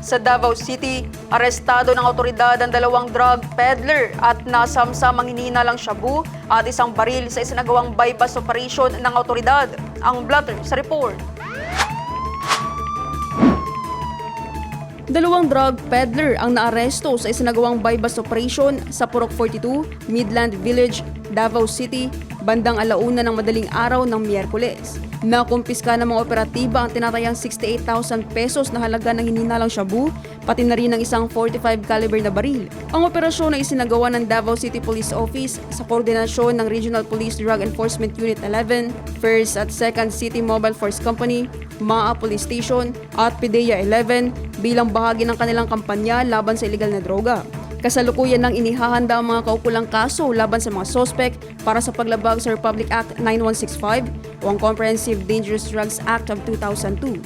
Sa Davao City, arestado ng otoridad ang 2 drug peddler at nasamsamang hinihinalang shabu at isang baril sa isinagawang bypass operation ng otoridad. Ang blotter sa report. 2 drug peddler ang naaresto sa isinagawang bypass operation sa Purok 42, Midland Village, Davao City, bandang 1:00 ng madaling araw ng Miyerkules. Nakumpiska ng mga operatiba ang tinatayang 68,000 pesos na halaga ng hinihinalang shabu, pati na rin ang isang 45 caliber na baril. Ang operasyon ay isinagawa ng Davao City Police Office sa koordinasyon ng Regional Police Drug Enforcement Unit 11, 1st at 2nd City Mobile Force Company, MAA Police Station at PDEA 11 bilang bahagi ng kanilang kampanya laban sa iligal na droga. Kasalukuyan nang inihahanda ang mga kaukulang kaso laban sa mga sospek para sa paglabag sa Republic Act 9165 o ang Comprehensive Dangerous Drugs Act of 2002.